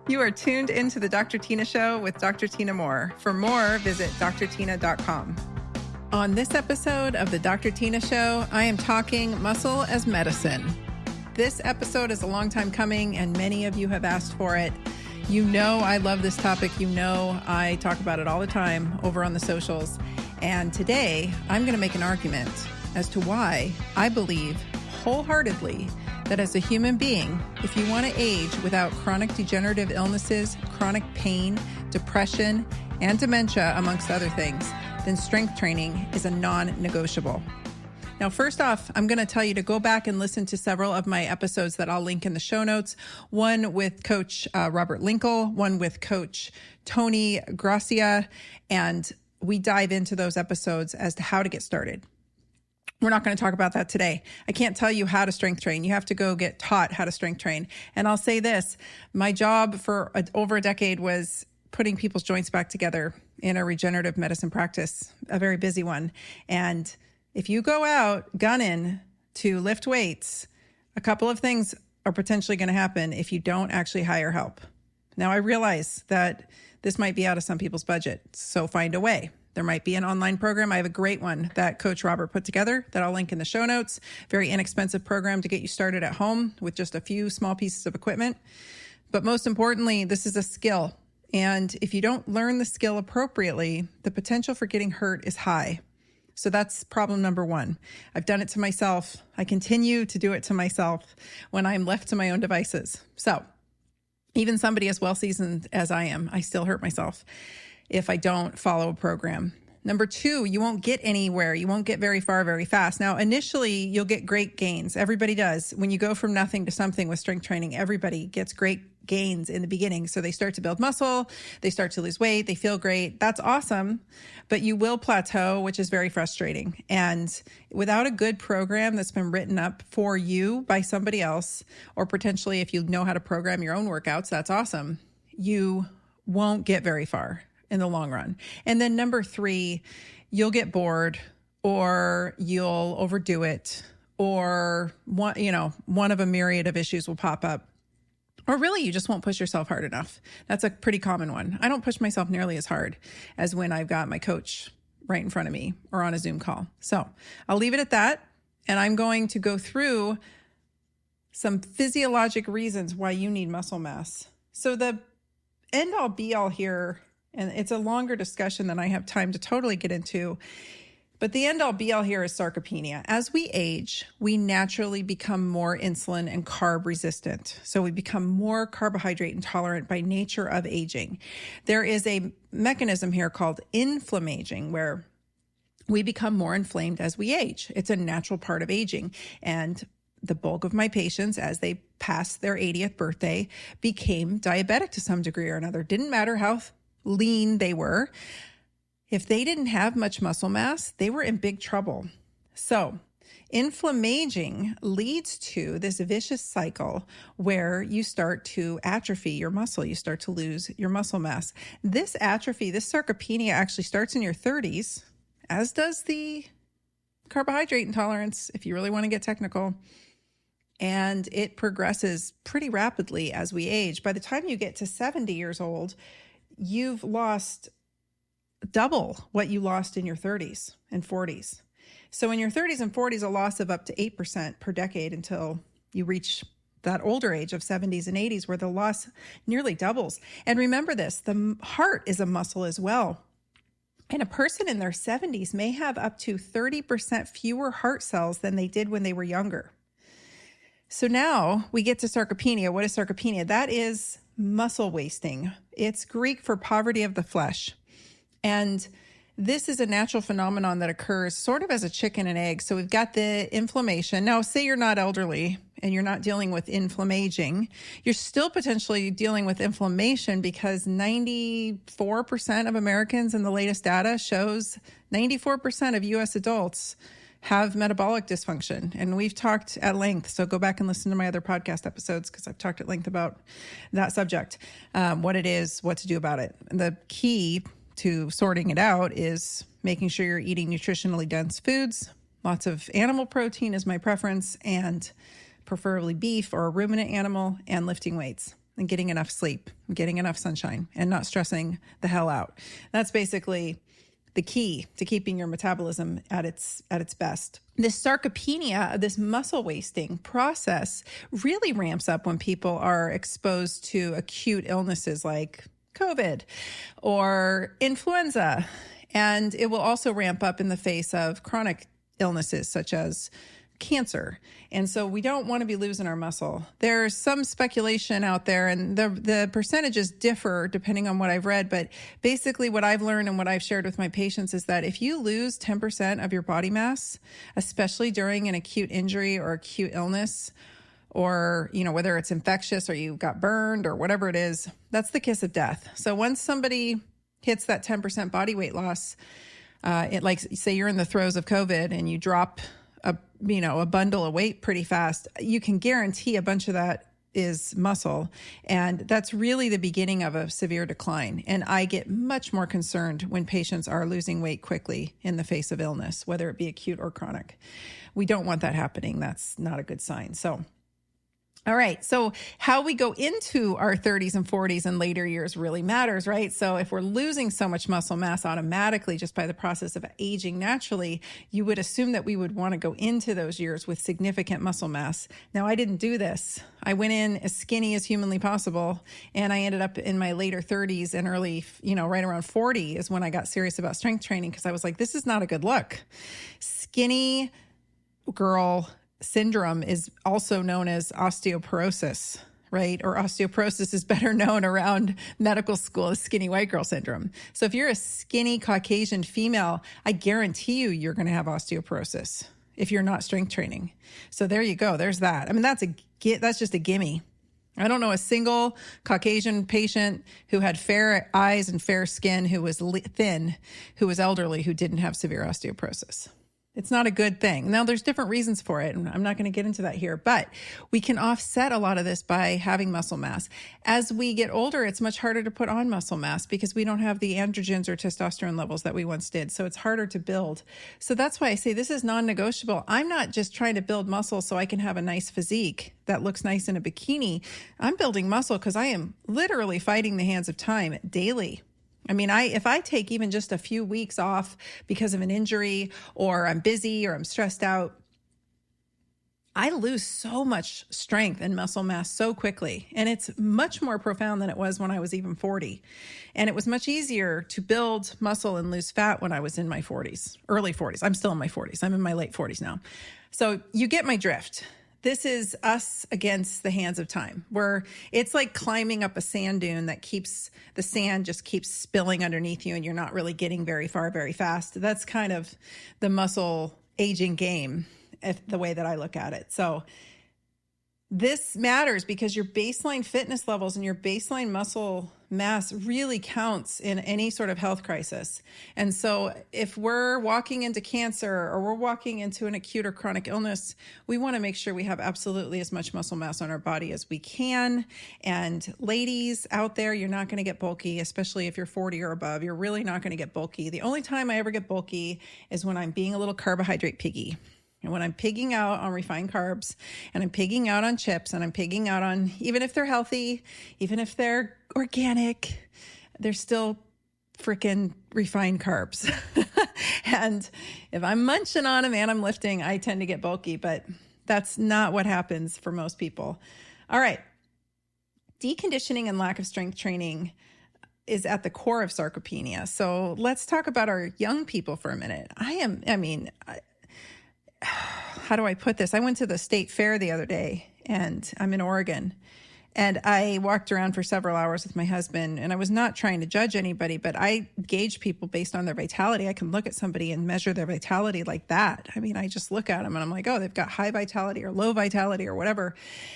You are tuned into the Dr. Tina Show with Dr. Tina Moore. For more, visit drtina.com. On this episode of the Dr. Tina Show, I am talking muscle as medicine. This episode is a long time coming, and many of you have asked for it. You know I love this topic. You know I talk about it all the time over on the socials. And today, I'm going to make an argument as to why I believe wholeheartedly that as a human being, if you want to age without chronic degenerative illnesses, chronic pain, depression, and dementia, amongst other things, then strength training is a non-negotiable. Now, first off, I'm going to tell you to go back and listen to several of my episodes that I'll link in the show notes. One with Coach Robert Linkle, one with Coach Tony Gracia, and we dive into those episodes as to how to get started. We're not going to talk about that today. I can't tell you how to strength train. You have to go get taught how to strength train. And I'll say this, my job for over a decade was putting people's joints back together in a regenerative medicine practice, a very busy one. And if you go out gunning to lift weights, a couple of things are potentially going to happen if you don't actually hire help. Now, I realize that this might be out of some people's budget, so find a way. There might be an online program. I have a great one that Coach Robert put together that I'll link in the show notes. Very inexpensive program to get you started at home with just a few small pieces of equipment. But most importantly, this is a skill. And if you don't learn the skill appropriately, the potential for getting hurt is high. So that's problem number one. I've done it to myself. I continue to do it to myself when I'm left to my own devices. So even somebody as well-seasoned as I am, I still hurt myself if I don't follow a program. Number two, you won't get anywhere. You won't get very far very fast. Now, initially, you'll get great gains. Everybody does. When you go from nothing to something with strength training, everybody gets great gains in the beginning. So they start to build muscle, they start to lose weight, they feel great. That's awesome. But you will plateau, which is very frustrating. And without a good program that's been written up for you by somebody else, or potentially if you know how to program your own workouts, that's awesome. You won't get very far in the long run. And then number three, you'll get bored or you'll overdo it, or one of a myriad of issues will pop up. Or really, you just won't push yourself hard enough. That's a pretty common one. I don't push myself nearly as hard as when I've got my coach right in front of me or on a Zoom call. So I'll leave it at that. And I'm going to go through some physiologic reasons why you need muscle mass. So the end all be all here, and it's a longer discussion than I have time to totally get into, but the end all be all here is sarcopenia. As we age, we naturally become more insulin and carb resistant. So we become more carbohydrate intolerant by nature of aging. There is a mechanism here called inflammaging, where we become more inflamed as we age. It's a natural part of aging. And the bulk of my patients, as they passed their 80th birthday, became diabetic to some degree or another. Didn't matter how lean they were. If they didn't have much muscle mass, they were in big trouble. So inflammaging leads to this vicious cycle where you start to atrophy your muscle. You start to lose your muscle mass. This atrophy, this sarcopenia actually starts in your 30s, as does the carbohydrate intolerance, if you really want to get technical. And it progresses pretty rapidly as we age. By the time you get to 70 years old, you've lost double what you lost in your 30s and 40s. So in your 30s and 40s, a loss of up to 8% per decade until you reach that older age of 70s and 80s, where the loss nearly doubles. And remember this, the heart is a muscle as well. And a person in their 70s may have up to 30% fewer heart cells than they did when they were younger. So now we get to sarcopenia. What is sarcopenia? That is muscle wasting. It's Greek for poverty of the flesh. And this is a natural phenomenon that occurs sort of as a chicken and egg. So we've got the inflammation. Now, say you're not elderly and you're not dealing with inflammaging, you're still potentially dealing with inflammation, because 94% of Americans in the latest data shows 94% of US adults have metabolic dysfunction. And we've talked at length, so go back and listen to my other podcast episodes, because I've talked at length about that subject, what it is, what to do about it. And the key to sorting it out is making sure you're eating nutritionally dense foods. Lots of animal protein is my preference, and preferably beef or a ruminant animal, and lifting weights. and getting enough sleep, getting enough sunshine, and not stressing the hell out. That's basically the key to keeping your metabolism at its best. This sarcopenia, this muscle wasting process, really ramps up when people are exposed to acute illnesses like COVID or influenza. And it will also ramp up in the face of chronic illnesses such as cancer. And so we don't want to be losing our muscle. There's some speculation out there, and the percentages differ depending on what I've read. But basically what I've learned and what I've shared with my patients is that if you lose 10% of your body mass, especially during an acute injury or acute illness, or, whether it's infectious or you got burned or whatever it is, that's the kiss of death. So once somebody hits that 10% body weight loss, like say you're in the throes of COVID and you drop a bundle of weight pretty fast, you can guarantee a bunch of that is muscle. And that's really the beginning of a severe decline. And I get much more concerned when patients are losing weight quickly in the face of illness, whether it be acute or chronic. We don't want that happening. That's not a good sign. All right. So how we go into our 30s and 40s and later years really matters, right? So if we're losing so much muscle mass automatically just by the process of aging naturally, you would assume that we would want to go into those years with significant muscle mass. Now, I didn't do this. I went in as skinny as humanly possible, and I ended up in my later 30s and early, right around 40 is when I got serious about strength training, because I was like, this is not a good look. Skinny girl syndrome is also known as osteoporosis, right? Or osteoporosis is better known around medical school as skinny white girl syndrome. So if you're a skinny Caucasian female, I guarantee you're going to have osteoporosis if you're not strength training. So there you go. There's that. I mean, that's just a gimme. I don't know a single Caucasian patient who had fair eyes and fair skin, who was thin, who was elderly, who didn't have severe osteoporosis. It's not a good thing. Now, there's different reasons for it, and I'm not going to get into that here, but we can offset a lot of this by having muscle mass. As we get older, it's much harder to put on muscle mass because we don't have the androgens or testosterone levels that we once did, so it's harder to build. So that's why I say this is non-negotiable. I'm not just trying to build muscle so I can have a nice physique that looks nice in a bikini. I'm building muscle because I am literally fighting the hands of time daily. I mean, if I take even just a few weeks off because of an injury, or I'm busy, or I'm stressed out, I lose so much strength and muscle mass so quickly. And it's much more profound than it was when I was even 40. And it was much easier to build muscle and lose fat when I was in my 40s, early 40s. I'm still in my 40s. I'm in my late 40s now. So you get my drift. This is us against the hands of time, where it's like climbing up a sand dune that the sand just keeps spilling underneath you and you're not really getting very far very fast. That's kind of the muscle aging game, the way that I look at it. So this matters because your baseline fitness levels and your baseline muscle mass really counts in any sort of health crisis. And so if we're walking into cancer or we're walking into an acute or chronic illness, we want to make sure we have absolutely as much muscle mass on our body as we can. And ladies out there, you're not going to get bulky, especially if you're 40 or above. You're really not going to get bulky. The only time I ever get bulky is when I'm being a little carbohydrate piggy. And when I'm pigging out on refined carbs, and I'm pigging out on chips, and I'm pigging out on, even if they're healthy, even if they're organic, they're still freaking refined carbs. And if I'm munching on them and I'm lifting, I tend to get bulky, but that's not what happens for most people. All right. Deconditioning and lack of strength training is at the core of sarcopenia. So let's talk about our young people for a minute. How do I put this? I went to the state fair the other day, and I'm in Oregon, and I walked around for several hours with my husband, and I was not trying to judge anybody, but I gauge people based on their vitality. I can look at somebody and measure their vitality like that. I mean, I just look at them and I'm like, oh, they've got high vitality or low vitality or whatever.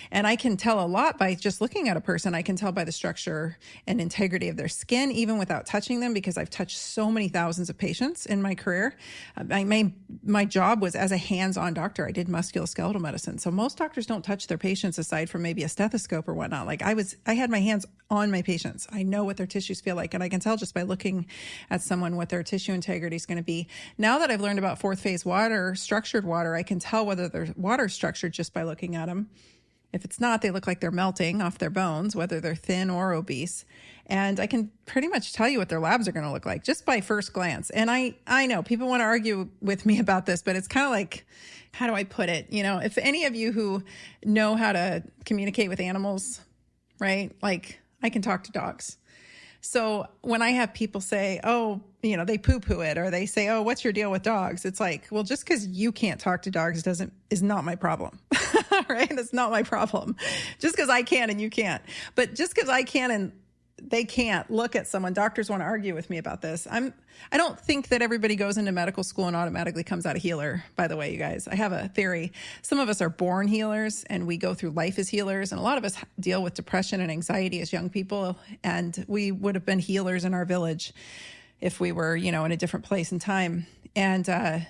And I can tell a lot by just looking at a person. I can tell by the structure and integrity of their skin, even without touching them, because I've touched so many thousands of patients in my career. My job was as a hands-on doctor. I did musculoskeletal medicine. So most doctors don't touch their patients aside from maybe a stethoscope or whatnot. Like I had my hands on my patients. I know what their tissues feel like, and I can tell just by looking at someone what their tissue integrity is going to be. Now that I've learned about fourth phase water, structured water, I can tell whether their water is structured just by looking at them. If it's not, they look like they're melting off their bones, whether they're thin or obese. And I can pretty much tell you what their labs are going to look like just by first glance. And I know people want to argue with me about this, but it's kind of like, how do I put it? You know, if any of you who know how to communicate with animals, right? Like I can talk to dogs. So when I have people say, oh, you know, they poo-poo it, or they say, oh, what's your deal with dogs? It's like, well, just because you can't talk to dogs is not my problem, right? That's not my problem. Just because I can and you can't. But just because I can and they can't look at someone, doctors want to argue with me about this. I don't think that everybody goes into medical school and automatically comes out a healer, by the way, you guys. I have a theory. Some of us are born healers and we go through life as healers. And a lot of us deal with depression and anxiety as young people. And we would have been healers in our village if we were, you know, in a different place and time. And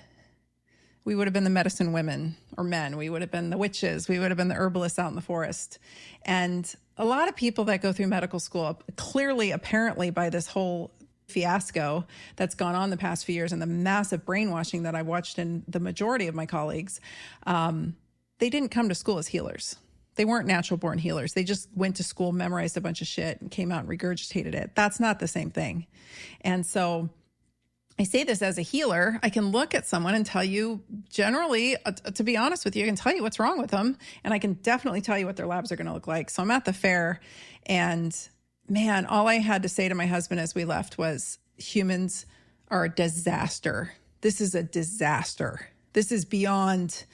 we would have been the medicine women or men. We would have been the witches. We would have been the herbalists out in the forest. And a lot of people that go through medical school, clearly, apparently by this whole fiasco that's gone on the past few years and the massive brainwashing that I watched in the majority of my colleagues, they didn't come to school as healers. They weren't natural born healers. They just went to school, memorized a bunch of shit and came out and regurgitated it. That's not the same thing. And so I say this as a healer. I can look at someone and tell you generally, to be honest with you, I can tell you what's wrong with them. And I can definitely tell you what their labs are going to look like. So I'm at the fair and man, all I had to say to my husband as we left was humans are a disaster. This is a disaster. This is beyond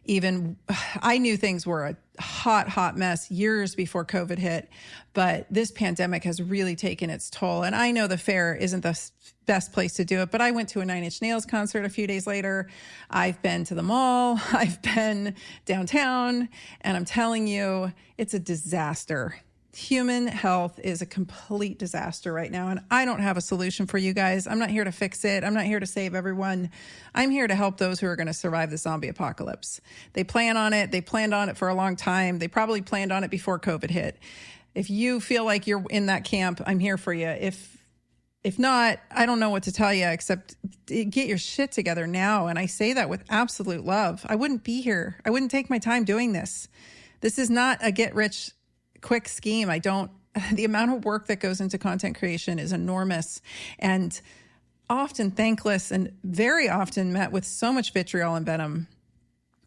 even, I knew things were a hot mess years before COVID hit, but this pandemic has really taken its toll. And I know the fair isn't the best place to do it, but I went to a Nine Inch Nails concert a few days later. I've been to the mall, I've been downtown, and I'm telling you, it's a disaster. Human health is a complete disaster right now, and I don't have a solution for you guys. I'm not here to fix it. I'm not here to save everyone. I'm here to help those who are going to survive the zombie apocalypse. They plan on it. They planned on it for a long time. They probably planned on it before COVID hit. If you feel like you're in that camp, I'm here for you. If not, I don't know what to tell you except get your shit together now. And I say that with absolute love. I wouldn't be here. I wouldn't take my time doing this. This is not a get rich quick scheme. The amount of work that goes into content creation is enormous and often thankless and very often met with so much vitriol and venom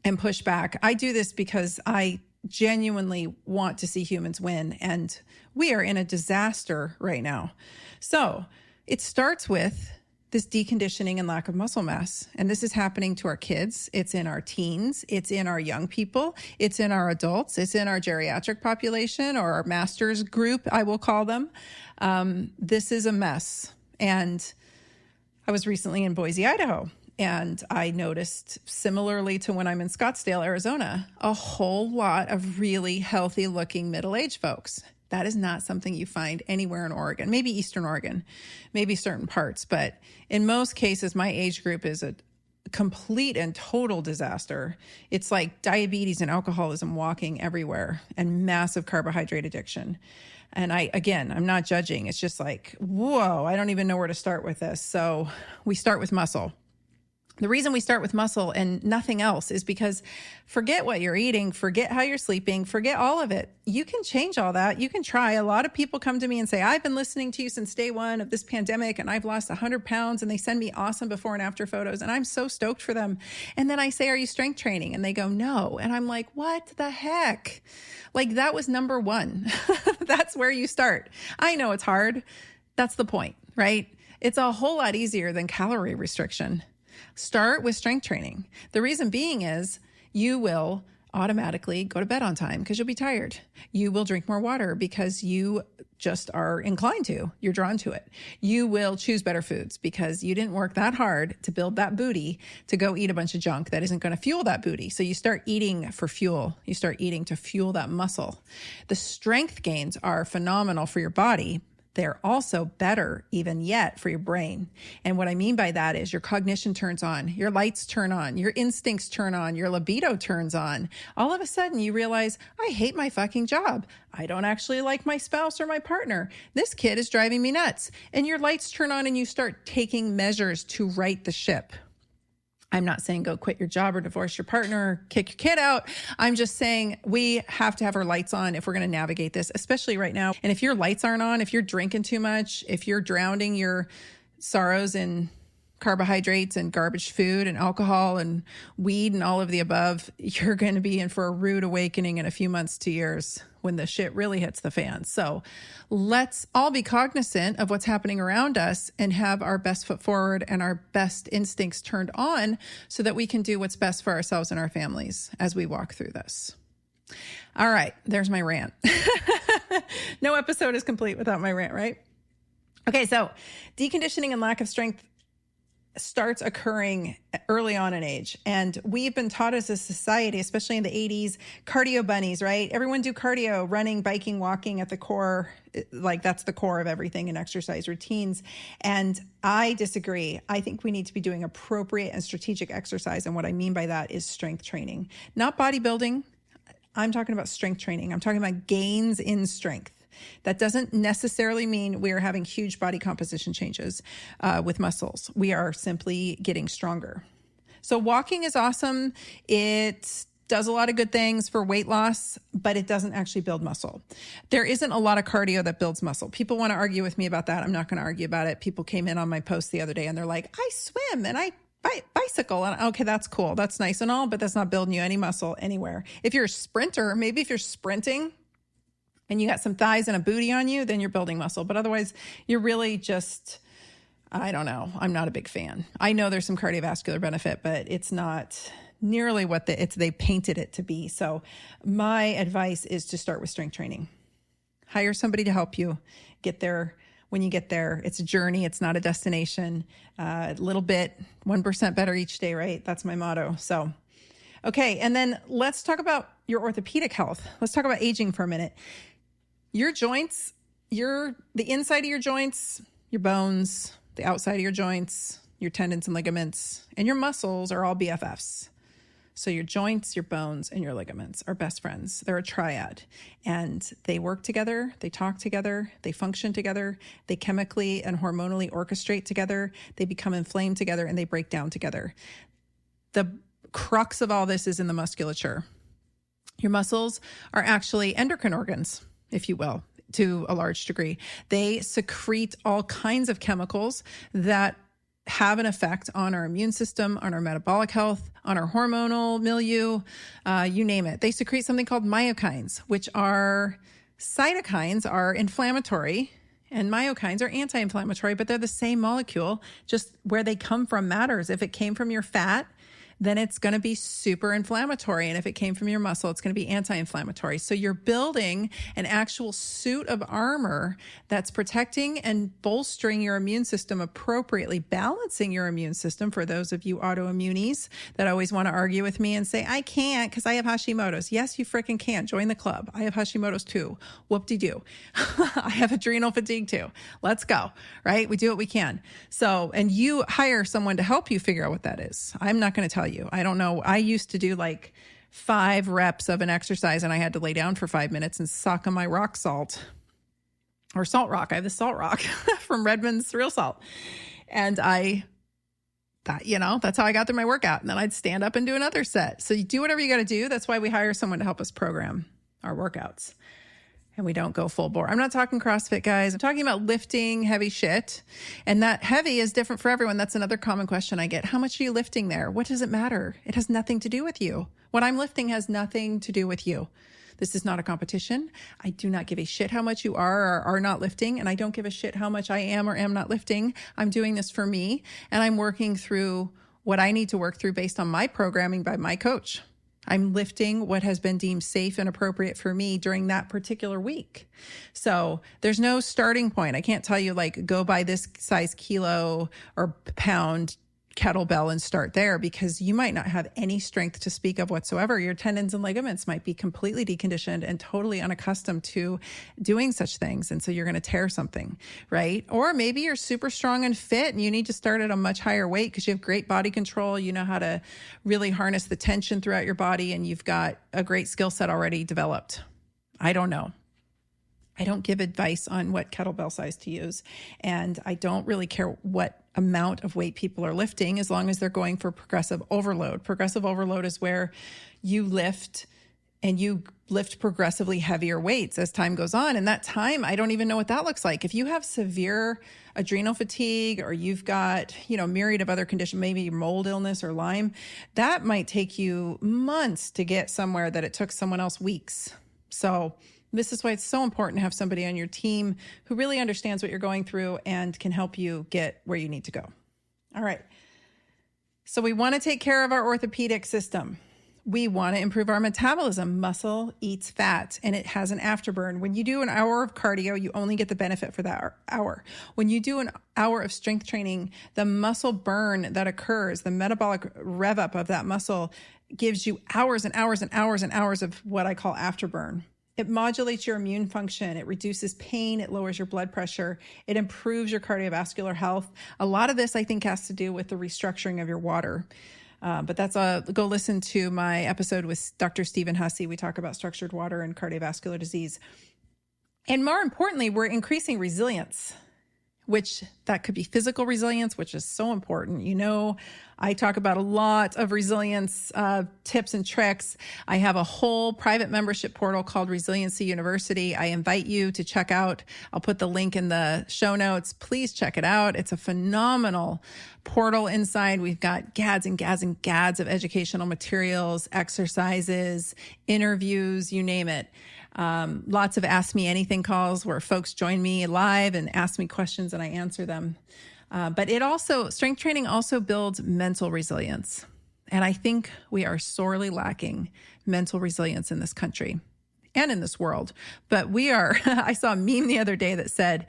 and pushback. I do this because I genuinely want to see humans win, and we are in a disaster right now. So it starts with this deconditioning and lack of muscle mass. And this is happening to our kids. It's in our teens. It's in our young people. It's in our adults. It's in our geriatric population, or our master's group, I will call them. This is a mess. And I was recently in Boise, Idaho, and I noticed, similarly to when I'm in Scottsdale, Arizona, a whole lot of really healthy looking middle-aged folks. That is not something you find anywhere in Oregon, maybe Eastern Oregon, maybe certain parts. But in most cases, my age group is a complete and total disaster. It's like diabetes and alcoholism walking everywhere and massive carbohydrate addiction. And I'm not judging. It's just like, whoa, I don't even know where to start with this. So we start with muscle. The reason we start with muscle and nothing else is because forget what you're eating, forget how you're sleeping, forget all of it. You can change all that. You can try. A lot of people come to me and say, I've been listening to you since day one of this pandemic and I've lost 100 pounds, and they send me awesome before and after photos. And I'm so stoked for them. And then I say, are you strength training? And they go, no. And I'm like, what the heck? Like, that was number one. That's where you start. I know it's hard. That's the point, right? It's a whole lot easier than calorie restriction. Start with strength training. The reason being is you will automatically go to bed on time because you'll be tired. You will drink more water because you just are inclined to. You're drawn to it. You will choose better foods because you didn't work that hard to build that booty to go eat a bunch of junk that isn't going to fuel that booty. So you start eating for fuel. You start eating to fuel that muscle. The strength gains are phenomenal for your body. They're also better even yet for your brain. And what I mean by that is your cognition turns on, your lights turn on, your instincts turn on, your libido turns on. All of a sudden you realize, I hate my fucking job. I don't actually like my spouse or my partner. This kid is driving me nuts. And your lights turn on and you start taking measures to right the ship. I'm not saying go quit your job or divorce your partner, or kick your kid out. I'm just saying we have to have our lights on if we're going to navigate this, especially right now. And if your lights aren't on, if you're drinking too much, if you're drowning your sorrows in carbohydrates and garbage food and alcohol and weed and all of the above, you're going to be in for a rude awakening in a few months to years when the shit really hits the fan. So let's all be cognizant of what's happening around us and have our best foot forward and our best instincts turned on so that we can do what's best for ourselves and our families as we walk through this. All right, there's my rant. No episode is complete without my rant, right? Okay, so deconditioning and lack of strength starts occurring early on in age. And we've been taught as a society, especially in the 80s, cardio bunnies, right? Everyone do cardio, running, biking, walking at the core. Like that's the core of everything in exercise routines. And I disagree. I think we need to be doing appropriate and strategic exercise. And what I mean by that is strength training, not bodybuilding. I'm talking about strength training. I'm talking about gains in strength. That doesn't necessarily mean we are having huge body composition changes with muscles. We are simply getting stronger. So walking is awesome. It does a lot of good things for weight loss, but it doesn't actually build muscle. There isn't a lot of cardio that builds muscle. People want to argue with me about that. I'm not going to argue about it. People came in on my post the other day and they're like, I swim and I bicycle. And okay, that's cool. That's nice and all, but that's not building you any muscle anywhere. If you're a sprinter, maybe if you're sprinting and you got some thighs and a booty on you, then you're building muscle. But otherwise, you're really just, I don't know. I'm not a big fan. I know there's some cardiovascular benefit, but it's not nearly what they painted it to be. So my advice is to start with strength training. Hire somebody to help you get there. When you get there, it's a journey. It's not a destination. A little bit, 1% better each day, right? That's my motto. So, okay. And then let's talk about your orthopedic health. Let's talk about aging for a minute. Your joints, the inside of your joints, your bones, the outside of your joints, your tendons and ligaments, and your muscles are all BFFs. So your joints, your bones, and your ligaments are best friends. They're a triad, and they work together, they talk together, they function together, they chemically and hormonally orchestrate together, they become inflamed together, and they break down together. The crux of all this is in the musculature. Your muscles are actually endocrine organs, if you will, to a large degree. They secrete all kinds of chemicals that have an effect on our immune system, on our metabolic health, on our hormonal milieu, you name it. They secrete something called myokines, which are cytokines are inflammatory and myokines are anti-inflammatory, but they're the same molecule. Just where they come from matters. If it came from your fat, then it's going to be super inflammatory. And if it came from your muscle, it's going to be anti-inflammatory. So you're building an actual suit of armor that's protecting and bolstering your immune system appropriately, balancing your immune system for those of you autoimmunies that always want to argue with me and say, I can't because I have Hashimoto's. Yes, you freaking can. Join the club. I have Hashimoto's too. Whoop-de-doo. I have adrenal fatigue too. Let's go, right? We do what we can. So, and you hire someone to help you figure out what that is. I'm not going to tell you. I don't know. I used to do like 5 reps of an exercise and I had to lay down for 5 minutes and suck on my rock salt or salt rock. I have the salt rock from Redmond's Real Salt. And I thought, that's how I got through my workout. And then I'd stand up and do another set. So you do whatever you got to do. That's why we hire someone to help us program our workouts. And we don't go full bore. I'm not talking CrossFit, guys. I'm talking about lifting heavy shit. And that heavy is different for everyone. That's another common question I get. How much are you lifting there? What does it matter? It has nothing to do with you. What I'm lifting has nothing to do with you. This is not a competition. I do not give a shit how much you are or are not lifting. And I don't give a shit how much I am or am not lifting. I'm doing this for me. And I'm working through what I need to work through based on my programming by my coach. I'm lifting what has been deemed safe and appropriate for me during that particular week. So there's no starting point. I can't tell you like, go buy this size kilo or pound kettlebell and start there because you might not have any strength to speak of whatsoever. Your tendons and ligaments might be completely deconditioned and totally unaccustomed to doing such things. And so you're going to tear something, right? Or maybe you're super strong and fit and you need to start at a much higher weight because you have great body control. You know how to really harness the tension throughout your body and you've got a great skill set already developed. I don't know. I don't give advice on what kettlebell size to use. And I don't really care what amount of weight people are lifting as long as they're going for progressive overload. Progressive overload is where you lift and you lift progressively heavier weights as time goes on. And that time, I don't even know what that looks like. If you have severe adrenal fatigue or you've got, myriad of other conditions, maybe mold illness or Lyme, that might take you months to get somewhere that it took someone else weeks. So this is why it's so important to have somebody on your team who really understands what you're going through and can help you get where you need to go. All right. So we want to take care of our orthopedic system. We want to improve our metabolism. Muscle eats fat and it has an afterburn. When you do an hour of cardio, you only get the benefit for that hour. When you do an hour of strength training, the muscle burn that occurs, the metabolic rev up of that muscle gives you hours and hours and hours and hours of what I call afterburn. It modulates your immune function. It reduces pain. It lowers your blood pressure. It improves your cardiovascular health. A lot of this, I think, has to do with the restructuring of your water. But go listen to my episode with Dr. Stephen Hussey. We talk about structured water and cardiovascular disease. And more importantly, we're increasing resilience, which that could be physical resilience, which is so important. I talk about a lot of resilience tips and tricks. I have a whole private membership portal called Resiliency University. I invite you to check out. I'll put the link in the show notes. Please check it out. It's a phenomenal portal inside. We've got gads and gads and gads of educational materials, exercises, interviews, you name it. Lots of Ask Me Anything calls where folks join me live and ask me questions and I answer them. But strength training also builds mental resilience. And I think we are sorely lacking mental resilience in this country and in this world. But I saw a meme the other day that said,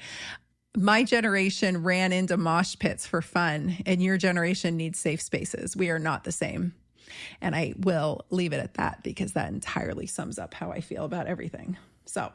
my generation ran into mosh pits for fun and your generation needs safe spaces. We are not the same. And I will leave it at that because that entirely sums up how I feel about everything. So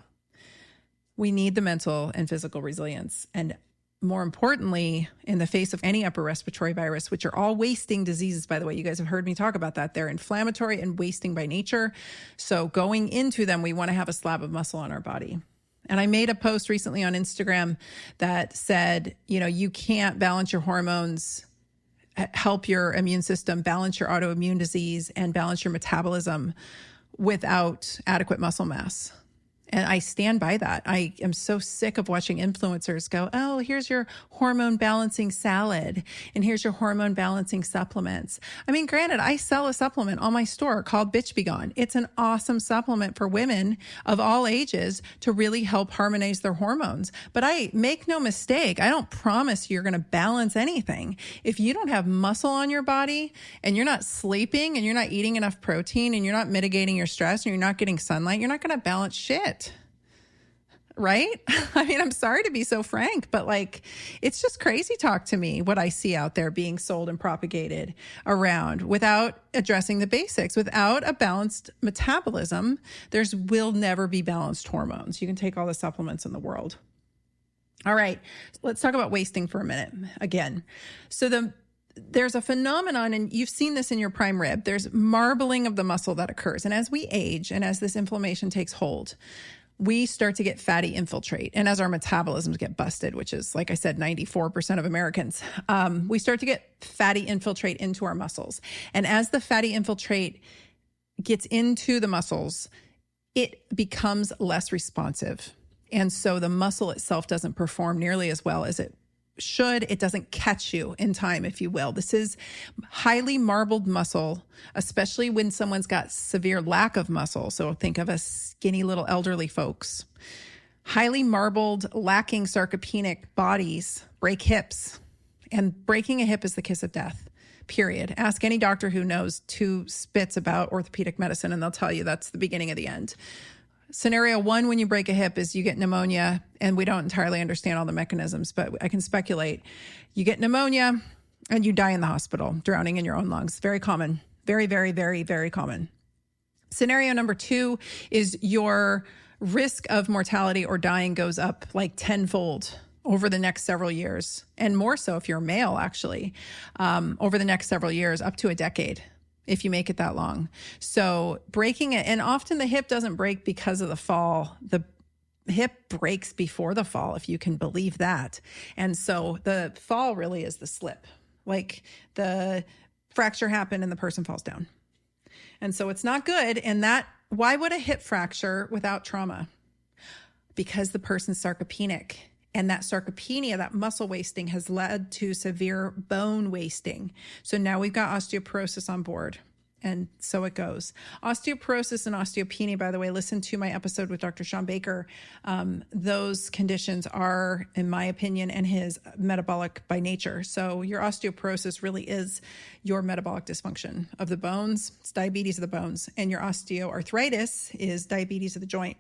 we need the mental and physical resilience. And more importantly, in the face of any upper respiratory virus, which are all wasting diseases, by the way, you guys have heard me talk about that. They're inflammatory and wasting by nature. So going into them, we want to have a slab of muscle on our body. And I made a post recently on Instagram that said, you can't balance your hormones, help your immune system, balance your autoimmune disease, and balance your metabolism without adequate muscle mass. And I stand by that. I am so sick of watching influencers go, oh, here's your hormone balancing salad, and here's your hormone balancing supplements. I mean, granted, I sell a supplement on my store called Bitch Be Gone. It's an awesome supplement for women of all ages to really help harmonize their hormones. But I make no mistake, I don't promise you're going to balance anything. If you don't have muscle on your body and you're not sleeping and you're not eating enough protein and you're not mitigating your stress and you're not getting sunlight, you're not going to balance shit. Right? I mean, I'm sorry to be so frank, but it's just crazy talk to me what I see out there being sold and propagated around without addressing the basics. Without a balanced metabolism, will never be balanced hormones. You can take all the supplements in the world. All right, let's talk about wasting for a minute again. So there's a phenomenon, and you've seen this in your prime rib. There's marbling of the muscle that occurs. And as we age and as this inflammation takes hold, we start to get fatty infiltrate. And as our metabolisms get busted, which is, like I said, 94% of Americans, we start to get fatty infiltrate into our muscles. And as the fatty infiltrate gets into the muscles, it becomes less responsive. And so the muscle itself doesn't perform nearly as well as it should. It doesn't catch you in time, if you will. This is highly marbled muscle, especially when someone's got severe lack of muscle. So think of us skinny little elderly folks. Highly marbled, lacking sarcopenic bodies break hips. And breaking a hip is the kiss of death, period. Ask any doctor who knows two spits about orthopedic medicine, and they'll tell you that's the beginning of the end. Scenario one, when you break a hip, is you get pneumonia, and we don't entirely understand all the mechanisms, but I can speculate. You get pneumonia and you die in the hospital, drowning in your own lungs. Very common. Very, very, very, very common. Scenario number two is your risk of mortality or dying goes up like tenfold over the next several years, and more so if you're a male, actually, over the next several years, up to a decade, if you make it that long. So breaking it, and often the hip doesn't break because of the fall. hip breaks before the fall, if you can believe that. And so the fall really is the slip. Like the fracture happened and the person falls down. And so it's not good. And why would a hip fracture without trauma? Because the person's sarcopenic. And that sarcopenia, that muscle wasting, has led to severe bone wasting. So now we've got osteoporosis on board. And so it goes. Osteoporosis and osteopenia, by the way, listen to my episode with Dr. Sean Baker. Those conditions are, in my opinion, and his, metabolic by nature. So your osteoporosis really is your metabolic dysfunction of the bones. It's diabetes of the bones. And your osteoarthritis is diabetes of the joint.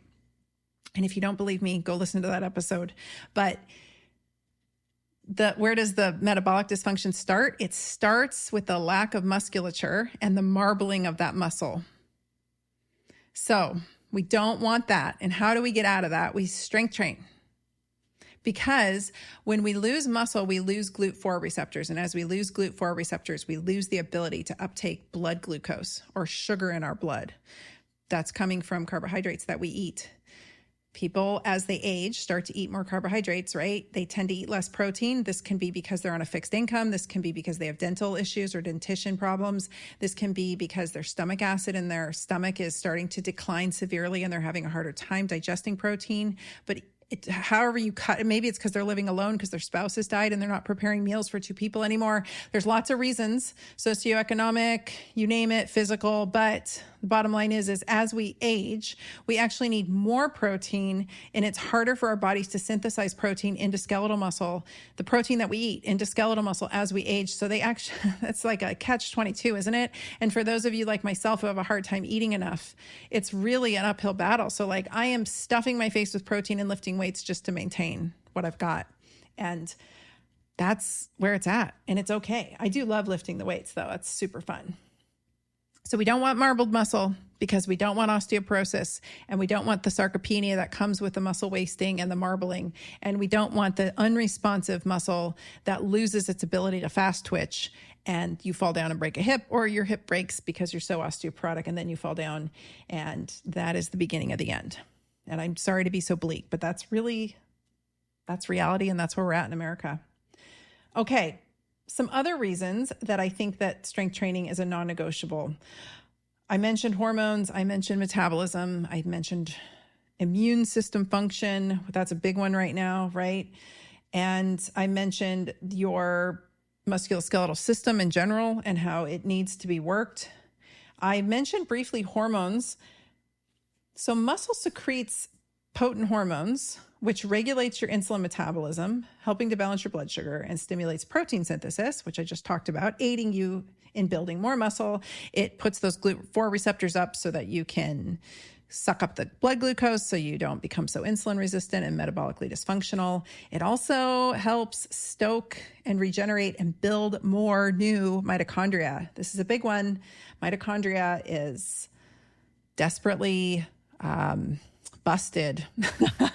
And if you don't believe me, go listen to that episode. But where does the metabolic dysfunction start? It starts with the lack of musculature and the marbling of that muscle. So we don't want that. And how do we get out of that? We strength train. Because when we lose muscle, we lose GLUT4 receptors. And as we lose GLUT4 receptors, we lose the ability to uptake blood glucose or sugar in our blood. That's coming from carbohydrates that we eat. People, as they age, start to eat more carbohydrates, right? They tend to eat less protein. This can be because they're on a fixed income. This can be because they have dental issues or dentition problems. This can be because their stomach acid in their stomach is starting to decline severely and they're having a harder time digesting protein. But however you cut it, maybe it's because they're living alone because their spouse has died and they're not preparing meals for 2 people anymore. There's lots of reasons, socioeconomic, you name it, physical. But the bottom line is as we age, we actually need more protein, and it's harder for our bodies to synthesize protein into skeletal muscle, the protein that we eat into skeletal muscle as we age. So it's like a catch-22, isn't it? And for those of you like myself who have a hard time eating enough, it's really an uphill battle. So like I am stuffing my face with protein and lifting weights just to maintain what I've got. And that's where it's at. And it's okay. I do love lifting the weights though. It's super fun. So we don't want marbled muscle because we don't want osteoporosis, and we don't want the sarcopenia that comes with the muscle wasting and the marbling. And we don't want the unresponsive muscle that loses its ability to fast twitch and you fall down and break a hip, or your hip breaks because you're so osteoporotic and then you fall down, and that is the beginning of the end. And I'm sorry to be so bleak, but that's reality, and that's where we're at in America. Okay. Some other reasons that I think that strength training is a non-negotiable. I mentioned hormones. I mentioned metabolism. I mentioned immune system function. That's a big one right now, right? And I mentioned your musculoskeletal system in general and how it needs to be worked. I mentioned briefly hormones. So muscle secretes potent hormones, which regulates your insulin metabolism, helping to balance your blood sugar, and stimulates protein synthesis, which I just talked about, aiding you in building more muscle. It puts those GLUT4 receptors up so that you can suck up the blood glucose so you don't become so insulin resistant and metabolically dysfunctional. It also helps stoke and regenerate and build more new mitochondria. This is a big one. Mitochondria is desperately busted.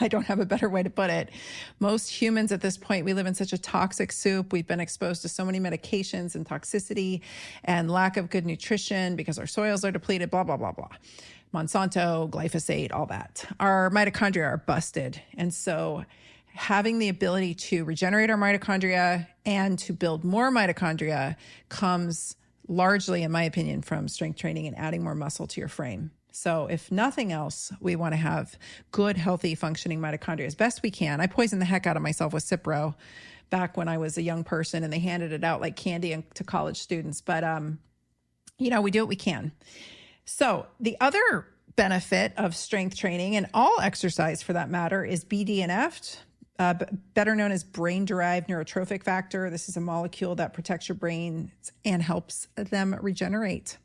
I don't have a better way to put it. Most humans at this point, we live in such a toxic soup. We've been exposed to so many medications and toxicity and lack of good nutrition because our soils are depleted, blah, blah, blah, blah. Monsanto, glyphosate, all that. Our mitochondria are busted. And so having the ability to regenerate our mitochondria and to build more mitochondria comes largely, in my opinion, from strength training and adding more muscle to your frame. So if nothing else, we want to have good, healthy, functioning mitochondria as best we can. I poisoned the heck out of myself with Cipro back when I was a young person, and they handed it out like candy to college students. But, we do what we can. So the other benefit of strength training, and all exercise for that matter, is BDNF, better known as brain-derived neurotrophic factor. This is a molecule that protects your brain and helps them regenerate.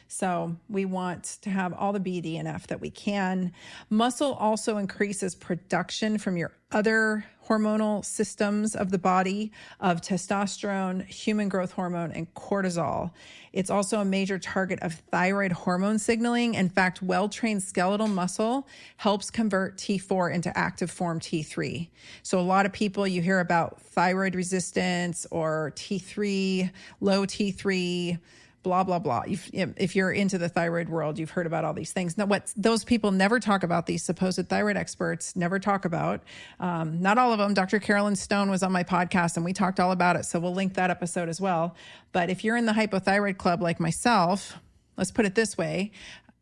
So we want to have all the BDNF that we can. Muscle also increases production from your other hormonal systems of the body of testosterone, human growth hormone, and cortisol. It's also a major target of thyroid hormone signaling. In fact, well-trained skeletal muscle helps convert T4 into active form T3. So a lot of people, you hear about thyroid resistance or T3, low T3, blah, blah, blah. If you're into the thyroid world, you've heard about all these things. Now, what those people never talk about, these supposed thyroid experts never talk about, not all of them. Dr. Carolyn Stone was on my podcast and we talked all about it. So we'll link that episode as well. But if you're in the hypothyroid club like myself, let's put it this way,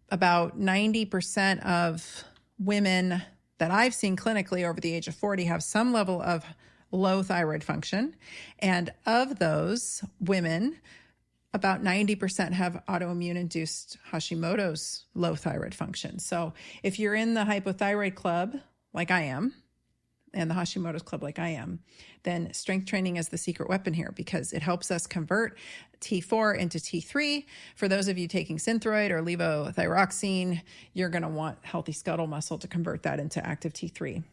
about 90% of women that I've seen clinically over the age of 40 have some level of low thyroid function. And of those women, about 90% have autoimmune-induced Hashimoto's low thyroid function. So if you're in the hypothyroid club, like I am, and the Hashimoto's club like I am, then strength training is the secret weapon here because it helps us convert T4 into T3. For those of you taking Synthroid or levothyroxine, you're going to want healthy skeletal muscle to convert that into active T3.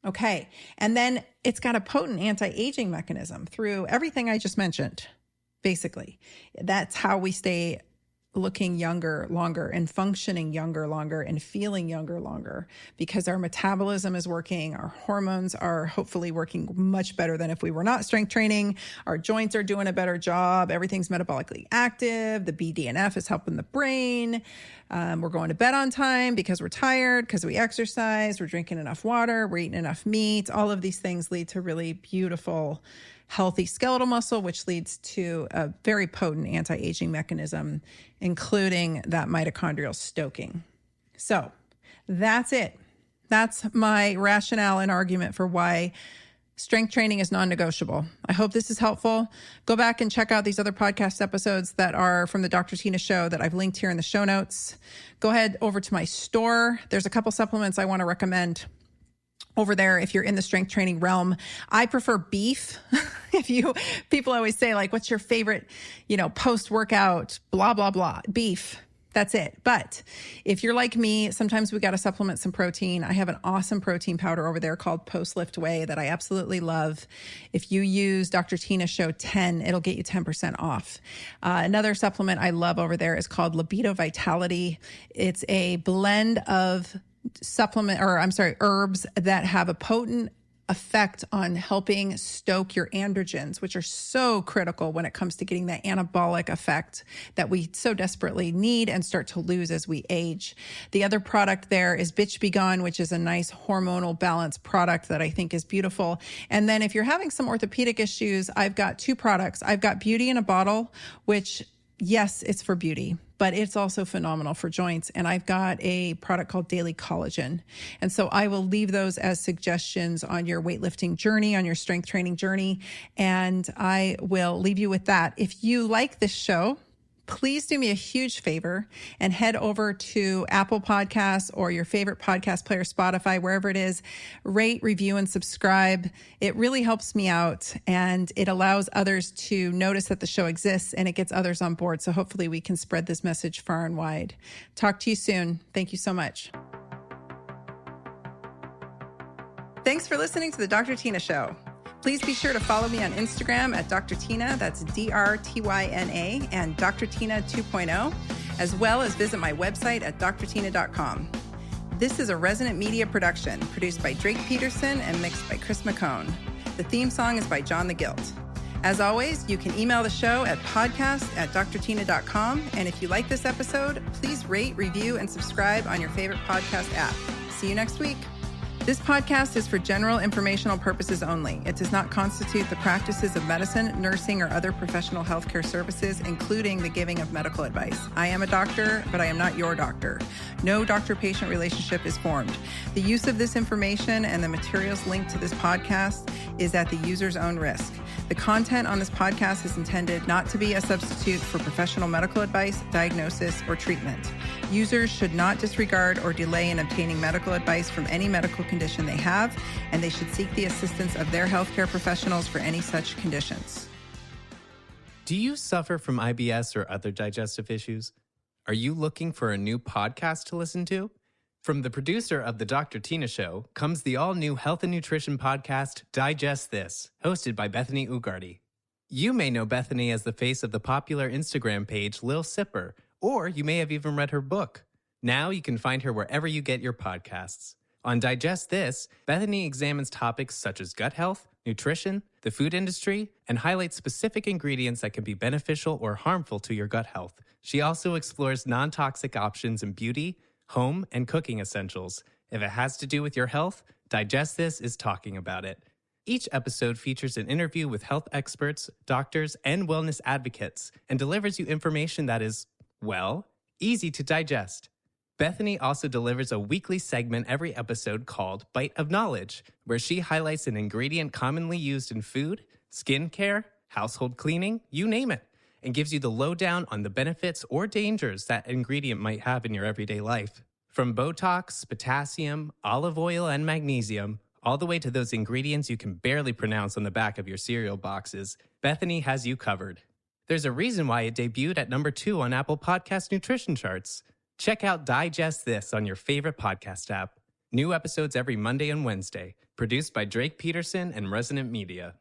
Okay, and then it's got a potent anti-aging mechanism through everything I just mentioned. Basically, that's how we stay looking younger longer and functioning younger longer and feeling younger longer because our metabolism is working. Our hormones are hopefully working much better than if we were not strength training. Our joints are doing a better job. Everything's metabolically active. The BDNF is helping the brain. We're going to bed on time because we're tired, because we exercise. We're drinking enough water. We're eating enough meat. All of these things lead to really beautiful healthy skeletal muscle, which leads to a very potent anti-aging mechanism, including that mitochondrial stoking. So that's it. That's my rationale and argument for why strength training is non-negotiable. I hope this is helpful. Go back and check out these other podcast episodes that are from the Dr. Tina Show that I've linked here in the show notes. Go ahead over to my store. There's a couple supplements I want to recommend over there if you're in the strength training realm. I prefer beef. People always say like, what's your favorite, post-workout, blah, blah, blah, beef. That's it. But if you're like me, sometimes we got to supplement some protein. I have an awesome protein powder over there called Post Lift Whey that I absolutely love. If you use Dr. Tina Show 10, it'll get you 10% off. Another supplement I love over there is called Libido Vitality. It's a blend of herbs that have a potent effect on helping stoke your androgens, which are so critical when it comes to getting that anabolic effect that we so desperately need and start to lose as we age. The other product there is Bitch Be Gone, which is a nice hormonal balance product that I think is beautiful. And then if you're having some orthopedic issues, I've got two products. I've got Beauty in a Bottle, which yes, it's for beauty, but it's also phenomenal for joints. And I've got a product called Daily Collagen. And so I will leave those as suggestions on your weightlifting journey, on your strength training journey. And I will leave you with that. If you like this show, please do me a huge favor and head over to Apple Podcasts or your favorite podcast player, Spotify, wherever it is, rate, review, and subscribe. It really helps me out and it allows others to notice that the show exists and it gets others on board. So hopefully we can spread this message far and wide. Talk to you soon. Thank you so much. Thanks for listening to the Dr. Tina Show. Please be sure to follow me on Instagram at Dr. Tina, that's DRTYNA, and Dr. Tina 2.0, as well as visit my website at drtina.com. This is a Resonant Media production produced by Drake Peterson and mixed by Chris McCone. The theme song is by John the Guilt. As always, you can email the show at podcast@drtina.com. And if you like this episode, please rate, review, and subscribe on your favorite podcast app. See you next week. This podcast is for general informational purposes only. It does not constitute the practices of medicine, nursing, or other professional healthcare services, including the giving of medical advice. I am a doctor, but I am not your doctor. No doctor-patient relationship is formed. The use of this information and the materials linked to this podcast is at the user's own risk. The content on this podcast is intended not to be a substitute for professional medical advice, diagnosis, or treatment. Users should not disregard or delay in obtaining medical advice from any medical condition they have, and they should seek the assistance of their healthcare professionals for any such conditions. Do you suffer from IBS or other digestive issues? Are you looking for a new podcast to listen to? From the producer of The Dr. Tina Show comes the all-new health and nutrition podcast, Digest This, hosted by Bethany Ugarte. You may know Bethany as the face of the popular Instagram page Lil Sipper, or you may have even read her book. Now you can find her wherever you get your podcasts. On Digest This, Bethany examines topics such as gut health, nutrition, the food industry, and highlights specific ingredients that can be beneficial or harmful to your gut health. She also explores non-toxic options in beauty, home, and cooking essentials. If it has to do with your health, Digest This is talking about it. Each episode features an interview with health experts, doctors, and wellness advocates, and delivers you information that is, well, easy to digest. Bethany also delivers a weekly segment every episode called Bite of Knowledge, where she highlights an ingredient commonly used in food, skincare, household cleaning, you name it, and gives you the lowdown on the benefits or dangers that ingredient might have in your everyday life. From Botox, potassium, olive oil, and magnesium, all the way to those ingredients you can barely pronounce on the back of your cereal boxes, Bethany has you covered. There's a reason why it debuted at number 2 on Apple Podcast nutrition charts. Check out Digest This on your favorite podcast app. New episodes every Monday and Wednesday. Produced by Drake Peterson and Resonant Media.